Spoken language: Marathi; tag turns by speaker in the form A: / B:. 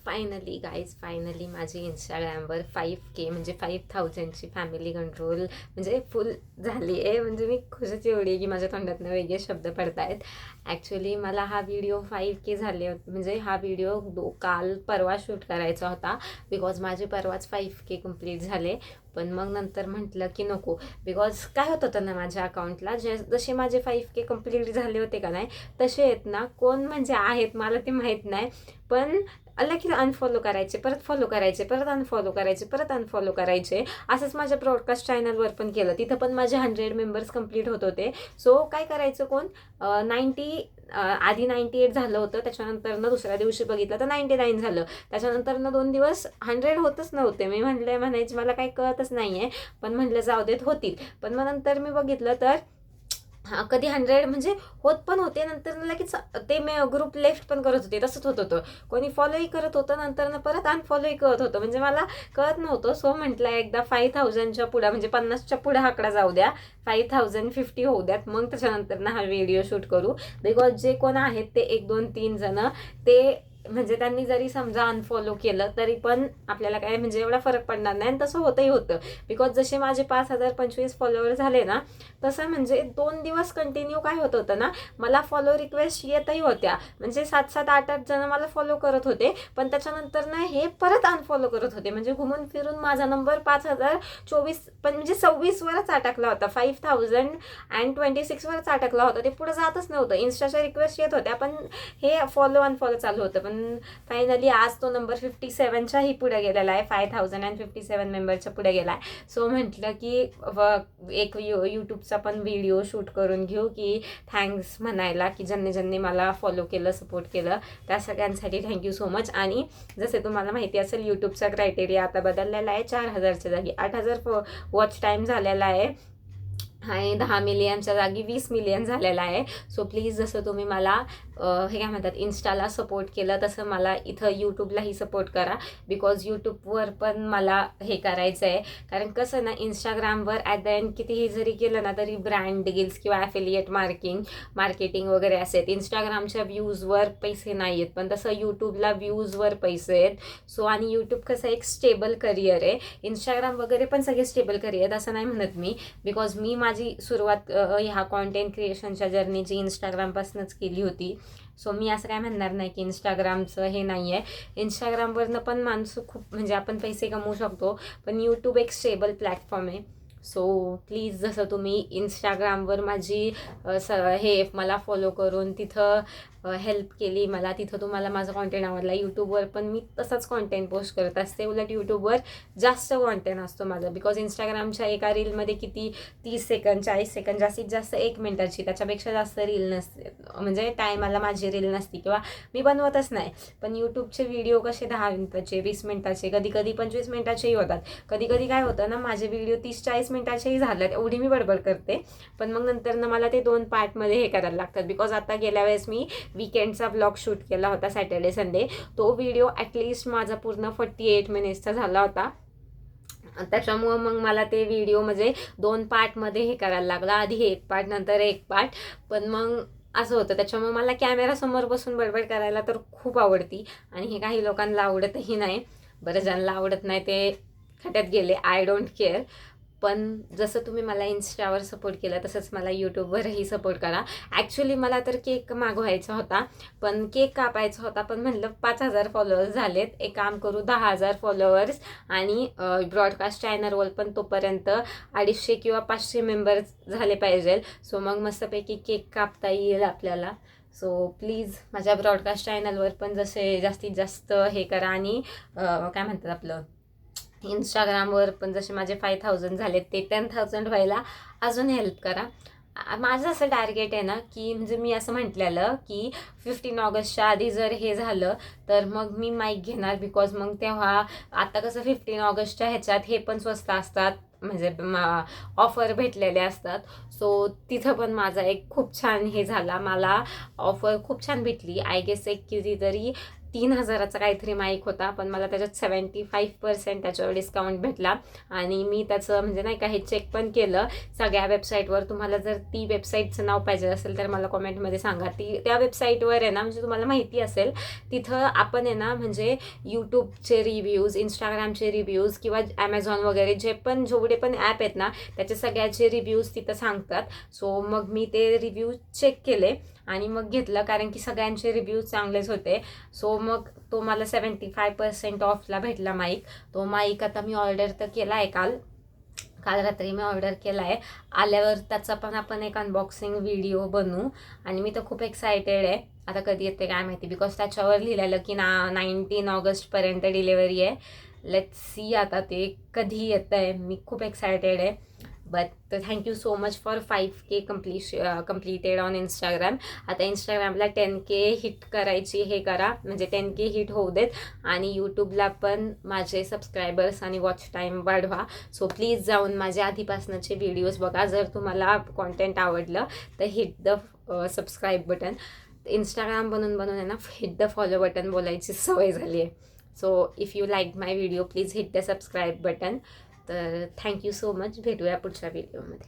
A: फायनली माझी इंस्टाग्रामवर 5K म्हणजे 5000ची फॅमिली कंट्रोल म्हणजे फुल झाली आहे. म्हणजे मी खुशच एवढी आहे की माझ्या तोंडातनं वेगळे शब्द पडत आहेत. ॲक्च्युली मला हा व्हिडिओ 5K झाले म्हणजे हा व्हिडिओ काल परवा शूट करायचा होता, बिकॉज माझे परवाच 5K कंप्लीट झाले. पण मग नंतर म्हटलं की नको, बिकॉज काय होत होतं ना माझ्या अकाउंटला, जसे माझे 5K कंप्लीट झाले होते का नाही, तसे आहेत ना कोण म्हणजे आहेत मला ते माहीत नाही, पण लगेच अनफॉलो करायचे, परत फॉलो करायचे, परत अनफॉलो करायचे, परत अनफॉलो करायचे. असंच माझ्या ब्रॉडकास्ट चॅनलवर पण केलं, तिथं पण माझे 100 मेंबर्स कंप्लीट होत होते. सो काय करायचं कोण 98 झालं होतं, त्याच्यानंतर दुसऱ्या दिवशी बघितलं तर 99 झालं, त्याच्यानंतर 2 दिवस 100 होतच नव्हते. मी म्हणायचे मला काही कळतच नाही आहे, पण म्हटलं जाऊ देत होतील. पण मग नंतर मी बघितलं तर कधी 100 म्हणजे होत पण होते, नंतर लगेच ते ग्रुप लेफ्ट पण करत होते. तसंच होत होतं, कोणी फॉलोही करत होतं, नंतर परत अनफॉलोही करत होतं. म्हणजे मला कळत नव्हतं. सो म्हटलं एकदा 5000च्या पुढे म्हणजे 50च्या पुढे आकडा जाऊ द्या, 5050 होऊ द्यात, मग त्याच्यानंतर हा व्हिडिओ शूट करू. बिकॉज जे कोण आहेत ते 1 2 3 जण ते म्हणजे त्यांनी जरी समजा अनफॉलो केलं तरी पण आपल्याला काय म्हणजे एवढा फरक पडणार नाही. आणि तसं होतही होतं, बिकॉज जसे माझे 5025 फॉलोअर झाले ना, तसं म्हणजे 2 दिवस कंटिन्यू काय होत होतं ना, मला फॉलो रिक्वेस्ट येतही होत्या. म्हणजे 7-8 जण मला फॉलो करत होते, पण त्याच्यानंतर ना हे परत अनफॉलो करत होते. म्हणजे घुमून फिरून माझा नंबर 5024 पण म्हणजे 26 वरच अटकला होता, 5026 वरच अटकला होता. ते पुढे जातच नव्हतं. इन्स्टाच्या रिक्वेस्ट येत होत्या, पण हे फॉलो अनफॉलो चालू होतं. पण फायनली आज तो नंबर 57च्याही पुढे गेलेला आहे, 5057 मेंबरच्या पुढे गेला आहे. सो म्हटलं की एक यूट्यूबचा पण व्हिडिओ शूट करून घेऊ, की थँक्स म्हणायला की ज्यांनी मला फॉलो केलं, सपोर्ट केलं, त्या सगळ्यांसाठी थँक्यू सो मच. आणि जसे तुम्हाला माहिती असेल, यूट्यूबचा क्रायटेरिया आता बदललेला आहे. 4000च्या जागी 8000 वॉच टाईम झालेला आहे आणि 10 मिलियनच्या जागी 20 मिलियन झालेला आहे. सो प्लीज जसं तुम्ही मला हे काय म्हणतात इन्स्टाला सपोर्ट केलं, तसं मला इथं यूट्यूबलाही सपोर्ट करा. बिकॉज यूट्यूबवर पण मला हे करायचं आहे. कारण कसं ना, इंस्टाग्रामवर ॲट द एंड कितीही जरी केलं ना तरी ब्रँड डील्स किंवा ॲफिलिएट मार्केटिंग वगैरे असेल. इंस्टाग्रामच्या व्ह्यूजवर पैसे नाही आहेत, पण तसं यूट्यूबला व्ह्यूजवर पैसे आहेत. सो आणि यूट्यूब कसं एक स्टेबल करिअर आहे. इंस्टाग्राम वगैरे पण सगळे स्टेबल करिअर असं नाही म्हणत मी, बिकॉज मी माझी सुरुवात ह्या कॉन्टेंट क्रिएशनच्या जर्नीची इंस्टाग्रामपासूनच केली होती. सो मी असं काय म्हणणार नाही की इंस्टाग्रामचं हे नाही आहे. इंस्टाग्रामवरनं पण माणसं खूप म्हणजे आपण पैसे कमवू शकतो, पण यूट्यूब एक स्टेबल प्लॅटफॉर्म आहे. सो प्लीज जसं तुम्ही इंस्टाग्रामवर माझी हे मला फॉलो करून तिथं हेल्प केली मला, तिथं तुम्हाला माझा कॉन्टेंट आवडला. यूट्यूबवर पण मी तसाच कॉन्टेंट पोस्ट करत असते. उलट यूट्यूबवर जास्त कॉन्टेंट असतो माझं, बिकॉज इंस्टाग्रामच्या एका रीलमध्ये किती 30 सेकंद 40 सेकंद, जास्तीत जास्त 1 मिनिटाची, त्याच्यापेक्षा जास्त रील नसते. म्हणजे टायमाला माझी रील नसती किंवा मी बनवतच नाही. पण यूट्यूबचे व्हिडिओ कसे 10 मिनिटाचे, 20 मिनिटाचे, कधी 25 मिनिटाचेही होतात. कधी काय होतं ना, माझे व्हिडिओ 30-40 मिनिटाचेही झालेत, एवढी मी बडबड करते. पण मग नंतर ना मला ते 2 पार्टमध्ये हे करायला लागतात. बिकॉज आता गेल्या वेळेस मी वीकेंडचा व्लॉग शूट केला होता, सॅटर्डे संडे. तो व्हिडिओ ॲटलिस्ट माझा पूर्ण 48 मिनिट्सचा झाला होता. त्याच्यामुळं मग मला ते व्हिडिओ म्हणजे 2 पार्टमध्ये हे करायला लागला. आधी एक पार्ट, नंतर एक पार्ट. पण मग असं होतं, त्याच्यामुळे मला कॅमेरासमोर बसून बडबड करायला तर खूप आवडती. आणि हे काही लोकांना आवडतही नाही. बरं, ज्यांना आवडत नाही ते खड्यात गेले, आय डोंट केअर. पण जसं तुम्ही मला इन्स्टावर सपोर्ट केलं, तसंच मला यूट्यूबवरही सपोर्ट करा. ॲक्च्युली मला तर केक मागवायचा होता, पण केक कापायचा होता, पण म्हणलं 5000 फॉलोअर्स झालेत, एक काम करू 10,000 फॉलोअर्स आणि ब्रॉडकास्ट चॅनलवर पण तोपर्यंत 250 किंवा 500 मेंबर्स झाले पाहिजे. सो मग मस्तपैकी केक कापता येईल आपल्याला. सो प्लीज माझ्या ब्रॉडकास्ट चॅनलवर पण जसे जास्तीत जास्त हे करा. आणि काय म्हणतात आपलं इंस्टाग्रामवर पण जसे माझे 5000 झाले ते 10,000 व्हायला अजून हेल्प करा. माझं असं टार्गेट आहे ना, की म्हणजे मी असं म्हटलेलं की 15 ऑगस्टच्या आधी जर हे झालं तर मग मी माईक घेणार. बिकॉज मग तेव्हा आता कसं 15 ऑगस्टच्या ह्याच्यात हे पण स्वस्त असतात, म्हणजे ऑफर भेटलेले असतात. सो तिथं पण माझा एक खूप छान हे झाला, मला ऑफर खूप छान भेटली. आय गेस एक कितीतरी 3,000चा काहीतरी माईक होता, पण मला त्याच्यात 75% त्याच्यावर डिस्काउंट भेटला. आणि मी त्याचं म्हणजे नाही का हे चेक पण केलं सगळ्या वेबसाईटवर. तुम्हाला जर ती वेबसाईटचं नाव पाहिजे असेल तर मला कॉमेंटमध्ये सांगा. त्या वेबसाईटवर आहे ना, म्हणजे तुम्हाला माहिती असेल तिथं आपण आहे ना म्हणजे यूट्यूबचे रिव्ह्यूज, इंस्टाग्रामचे रिव्ह्यूज किंवा ॲमेझॉन वगैरे जेवढे पण ॲप आहेत ना त्याचे सगळ्याचे रिव्ह्यूज तिथं सांगतात. सो मग मी ते रिव्ह्यू चेक केले आणि मग घेतलं, कारण की सगळ्यांचे रिव्ह्यूज चांगलेच होते. सो मग तो मला 75% ऑफला भेटला माईक. तो माईक आता मी ऑर्डर तर केला आहे काल रात्री मी ऑर्डर केला आहे. आल्यावर त्याचा पण आपण एक अनबॉक्सिंग व्हिडिओ बनवू. आणि मी तर खूप एक्सायटेड आहे. आता कधी येते काय माहिती, बिकॉज त्याच्यावर लिहिलेलं की 19 ऑगस्टपर्यंत डिलेवरी आहे. लेट्स सी आता ते कधी येतं आहे. मी खूप एक्सायटेड आहे. But thank you so much for 5K completed on Instagram. आता इंस्टाग्रामला 10K हिट करायची हे करा, म्हणजे 10K हिट होऊ देत. आणि यूट्यूबला पण माझे सबस्क्रायबर्स आणि वॉच टाईम वाढवा. सो प्लीज जाऊन माझे आधीपासनचे व्हिडिओज बघा. जर तुम्हाला कॉन्टेंट आवडलं तर hit the subscribe button. Instagram बनून आहे ना हिट द फॉलो बटन बोलायची सवय झाली आहे. So if you like my video please hit the subscribe button. तर थँक्यू सो मच. भेटूया पुढच्या व्हिडिओमध्ये.